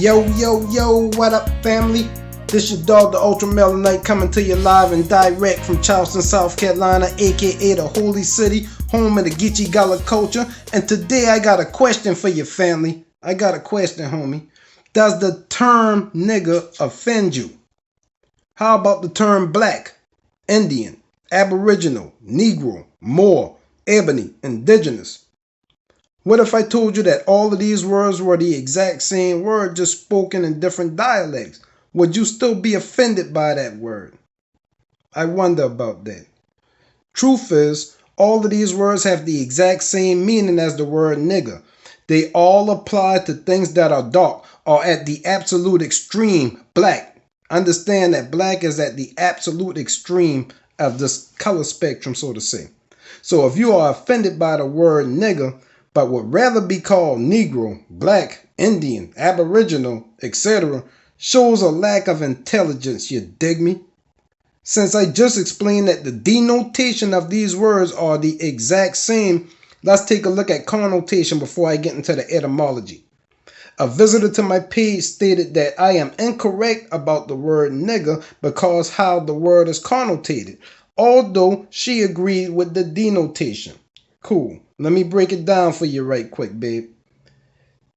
Yo, what up, family? This your dog, the Ultra Melonite, coming to you live and direct from Charleston, South Carolina, aka the Holy City, home of the Geechee Gullah culture. And today I got a question for your family. I got a question, homie. Does the term nigga offend you? How about the term black, Indian, Aboriginal, Negro, Moor, Ebony, Indigenous? What if I told you that all of these words were the exact same word, just spoken in different dialects? Would you still be offended by that word? I wonder about that. Truth is, all of these words have the exact same meaning as the word nigger. They all apply to things that are dark or at the absolute extreme black. Understand that black is at the absolute extreme of this color spectrum, so to say. So if you are offended by the word nigger, but would rather be called Negro, Black, Indian, Aboriginal, etc., shows a lack of intelligence, you dig me? Since I just explained that the denotation of these words are the exact same, let's take a look at connotation before I get into the etymology. A visitor to my page stated that I am incorrect about the word nigger because how the word is connotated, although she agreed with the denotation. Cool. Let me break it down for you right quick, babe.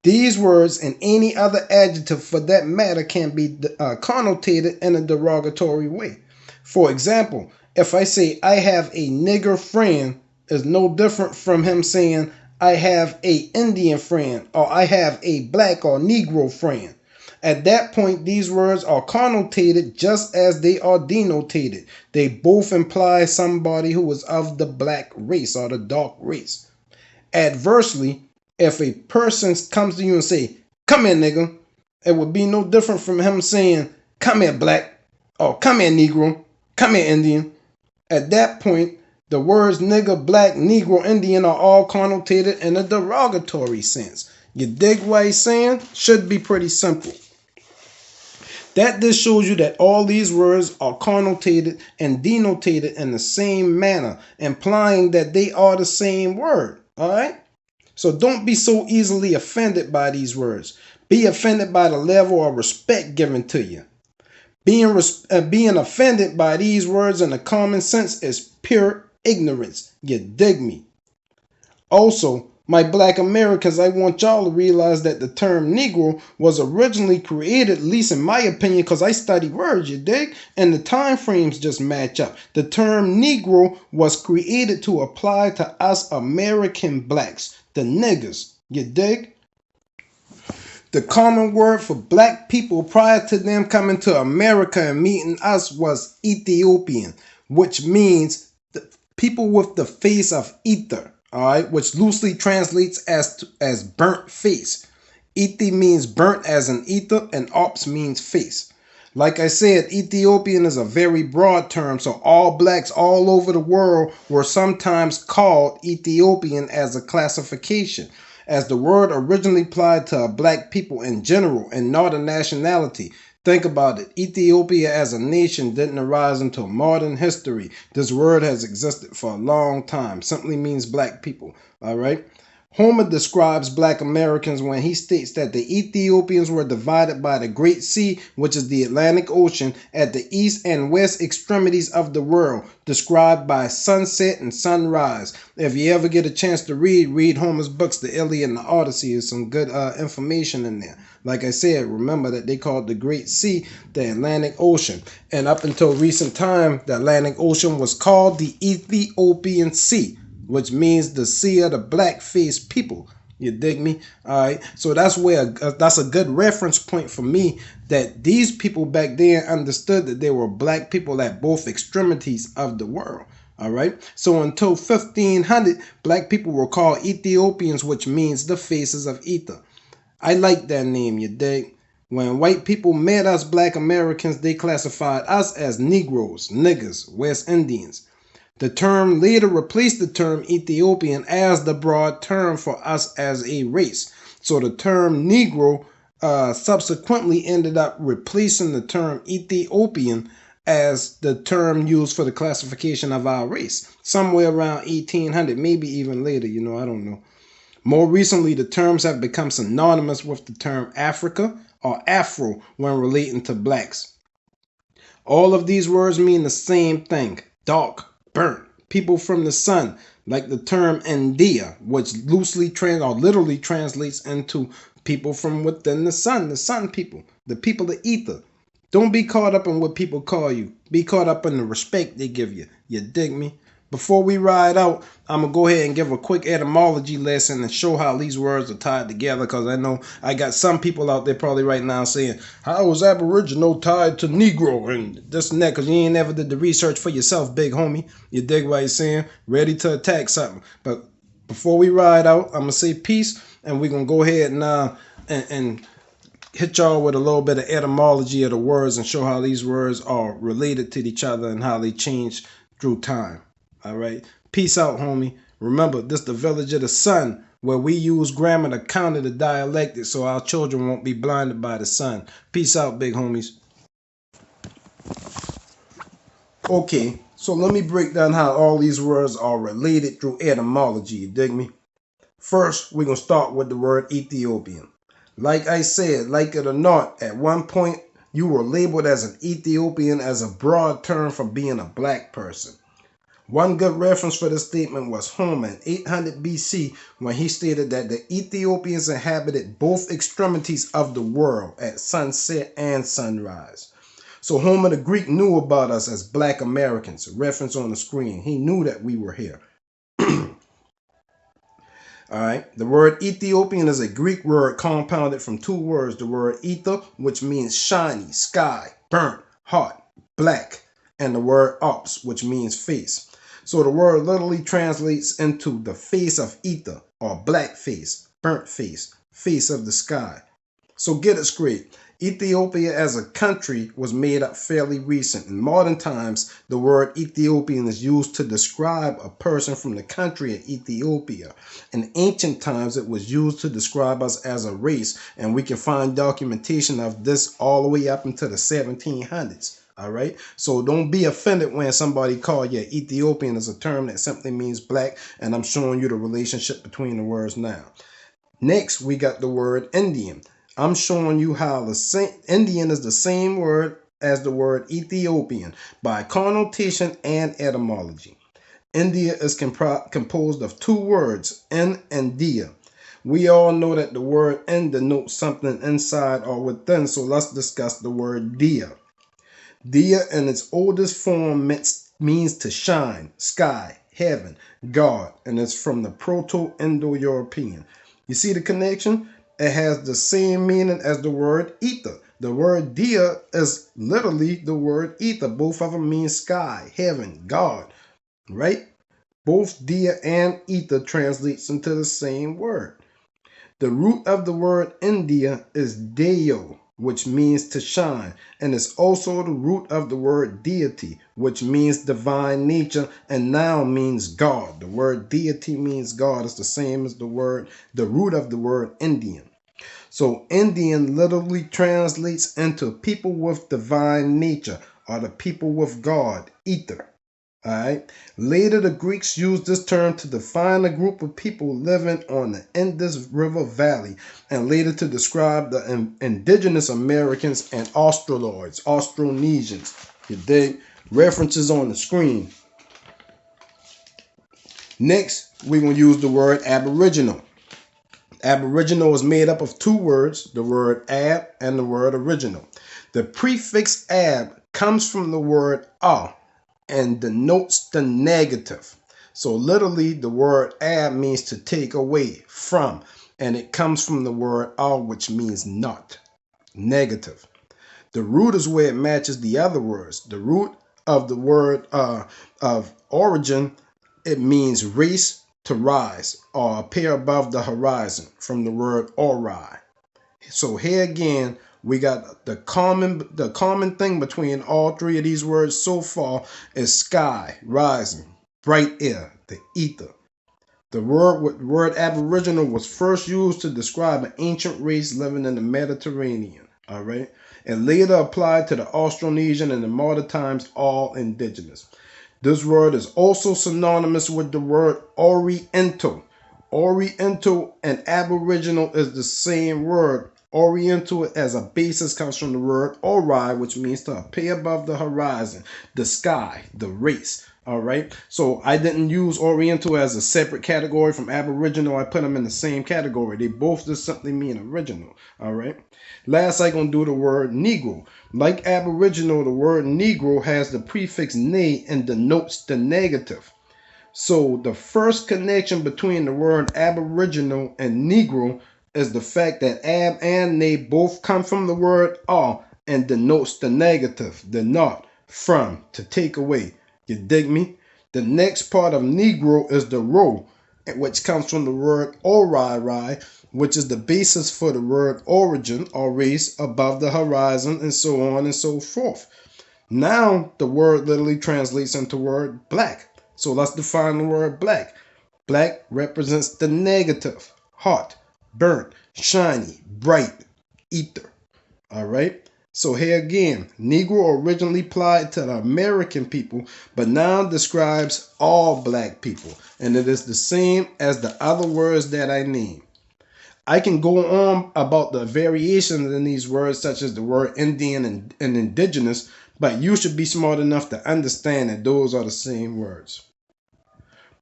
These words and any other adjective for that matter can be connotated in a derogatory way. For example, if I say I have a nigger friend, is no different from him saying I have a Indian friend or I have a black or Negro friend. At that point, these words are connotated just as they are denotated. They both imply somebody who is of the black race or the dark race. Adversely, if a person comes to you and say, come here, nigga, it would be no different from him saying, come here, black, or come here, Negro, come here, Indian. At that point, the words nigger, black, Negro, Indian are all connotated in a derogatory sense. You dig what he's saying? Should be pretty simple. That just shows you that all these words are connotated and denotated in the same manner, implying that they are the same word. All right? So don't be so easily offended by these words. Be offended by the level of respect given to you. Being offended by these words in a common sense is pure ignorance. You dig me? Also, my black Americans, I want y'all to realize that the term Negro was originally created, at least in my opinion, because I study words, you dig? And the time frames just match up. The term Negro was created to apply to us American blacks, the niggers, you dig? The common word for black people prior to them coming to America and meeting us was Ethiopian, which means the people with the face of ether. All right, which loosely translates as burnt face. Ethi means burnt as an ether, and ops means face. Like I said, Ethiopian is a very broad term, so all blacks all over the world were sometimes called Ethiopian as a classification, as the word originally applied to black people in general and not a nationality. Think about it. Ethiopia as a nation didn't arise until modern history. This word has existed for a long time. Simply means black people. All right. Homer describes black Americans when he states that the Ethiopians were divided by the Great Sea, which is the Atlantic Ocean, at the east and west extremities of the world, described by sunset and sunrise. If you ever get a chance to read Homer's books, the Iliad and the Odyssey. Is some good information in there. Like I said, remember that they called the Great Sea the Atlantic Ocean. And up until recent time, the Atlantic Ocean was called the Ethiopian Sea, which means the sea of the black-faced people. You dig me? All right. So that's a good reference point for me, that these people back then understood that they were black people at both extremities of the world. All right. So until 1500, black people were called Ethiopians, which means the faces of ether. I like that name, you dig? When white people met us black Americans, they classified us as Negroes, niggers, West Indians. The term later replaced the term Ethiopian as the broad term for us as a race. So the term Negro subsequently ended up replacing the term Ethiopian as the term used for the classification of our race. Somewhere around 1800, maybe even later, I don't know. More recently, the terms have become synonymous with the term Africa or Afro when relating to blacks. All of these words mean the same thing: dark, burnt, people from the sun, like the term India, which loosely or literally translates into people from within the sun people, the people of ether. Don't be caught up in what people call you. Be caught up in the respect they give you. You dig me? Before we ride out, I'm going to go ahead and give a quick etymology lesson and show how these words are tied together, because I know I got some people out there probably right now saying, how is Aboriginal tied to Negro and this and that, because you ain't never did the research for yourself, big homie. You dig what I'm saying? Ready to attack something. But before we ride out, I'm going to say peace, and we're going to go ahead and hit y'all with a little bit of etymology of the words and show how these words are related to each other and how they change through time. All right. Peace out, homie. Remember, this the village of the sun, where we use grammar to counter the dialectic so our children won't be blinded by the sun. Peace out, big homies. Okay, so let me break down how all these words are related through etymology. You dig me? First, we're going to start with the word Ethiopian. Like I said, like it or not, at one point you were labeled as an Ethiopian as a broad term for being a black person. One good reference for this statement was Homer in 800 BC, when he stated that the Ethiopians inhabited both extremities of the world at sunset and sunrise. So Homer the Greek knew about us as black Americans. Reference on the screen. He knew that we were here. All right. The word Ethiopian is a Greek word compounded from two words. The word ether, which means shiny, sky, burnt, hot, black, and the word ops, which means face. So the word literally translates into the face of ether, or black face, burnt face, face of the sky. So get it straight. Ethiopia as a country was made up fairly recent. In modern times, the word Ethiopian is used to describe a person from the country of Ethiopia. In ancient times, it was used to describe us as a race, and we can find documentation of this all the way up into the 1700s. All right. So don't be offended when somebody call you Ethiopian as a term that simply means black. And I'm showing you the relationship between the words now. Next, we got the word Indian. I'm showing you how Indian is the same word as the word Ethiopian by connotation and etymology. India is composed of two words, in and dia. We all know that the word in denotes something inside or within. So let's discuss the word dia. Dia in its oldest form means to shine, sky, heaven, God, and it's from the Proto-Indo-European. You see the connection? It has the same meaning as the word ether. The word dia is literally the word ether. Both of them mean sky, heaven, God, right? Both dia and ether translates into the same word. The root of the word India is deo, which means to shine, and it's also the root of the word deity, which means divine nature, and now means God. The word deity means God. It's the same as the root of the word Indian. So Indian literally translates into people with divine nature, or the people with God, ether. All right. Later, the Greeks used this term to define a group of people living on the Indus River Valley, and later to describe the indigenous Americans and Austronesians. You dig? References on the screen. Next, we're going to use the word Aboriginal. Aboriginal is made up of two words, the word ab and the word original. The prefix ab comes from the word ah and denotes the negative. So literally the word ab means to take away from, and it comes from the word ah, which means not, negative. The root is where it matches the other words. The root of the word of origin, it means race, to rise or appear above the horizon, from the word ori. So here again, we got the common thing between all three of these words so far is sky, rising, bright air, the ether. The word Aboriginal was first used to describe an ancient race living in the Mediterranean. All right, and later applied to the Austronesian and in modern times all indigenous. This word is also synonymous with the word Oriental. Oriental and Aboriginal is the same word, Oriental as a basis comes from the word ori, which means to appear above the horizon, the sky, the race. All right. So I didn't use Oriental as a separate category from Aboriginal. I put them in the same category. They both just simply mean original. All right. Last, I'm going to do the word Negro. Like Aboriginal, the word Negro has the prefix ne and denotes the negative. So the first connection between the word Aboriginal and Negro is the fact that ab and ne both come from the word ah and denotes the negative, the not, from, to take away. You dig me? The next part of Negro is the ro, which comes from the word ori, which is the basis for the word origin or race, above the horizon, and so on and so forth. Now the word literally translates into word black. So let's define the word black. Black represents the negative, hot, burnt, shiny, bright, ether. All right. So here again, Negro originally applied to the American people, but now describes all black people, and it is the same as the other words that I named. I can go on about the variations in these words, such as the word Indian and Indigenous, but you should be smart enough to understand that those are the same words.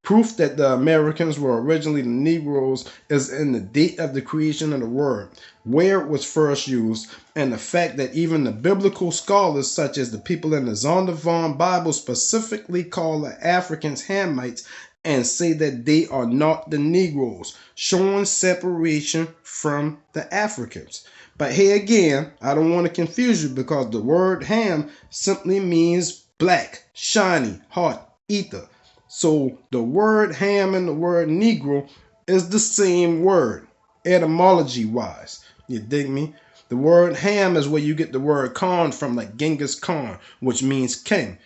Proof that the Americans were originally the Negroes is in the date of the creation of the word, where it was first used, and the fact that even the biblical scholars, such as the people in the Zondervan Bible, specifically call the Africans Hamites and say that they are not the Negroes, showing separation from the Africans. But here again, I don't want to confuse you because the word ham simply means black, shiny, hot, ether. So the word ham and the word Negro is the same word, etymology wise. You dig me? The word ham is where you get the word Khan from, like Genghis Khan, which means king.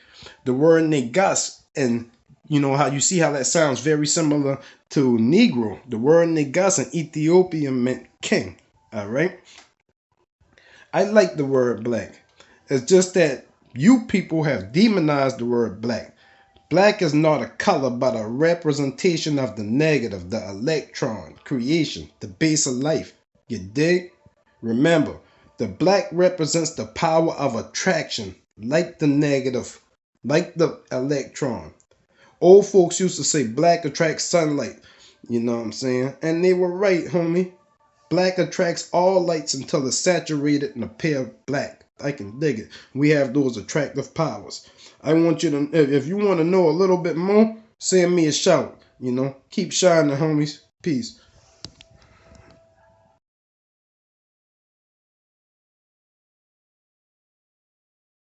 The word Negus, and you know how you see how that sounds very similar to Negro. The word Negus in Ethiopia meant king. All right. I like the word black. It's just that you people have demonized the word black. Black is not a color, but a representation of the negative, the electron, creation, the base of life. You dig? Remember, the black represents the power of attraction, like the negative, like the electron. Old folks used to say black attracts sunlight. You know what I'm saying? And they were right, homie. Black attracts all lights until it's saturated and appear black. I can dig it. We have those attractive powers. I want you to, if you want to know a little bit more, send me a shout. You know, keep shining, homies. Peace.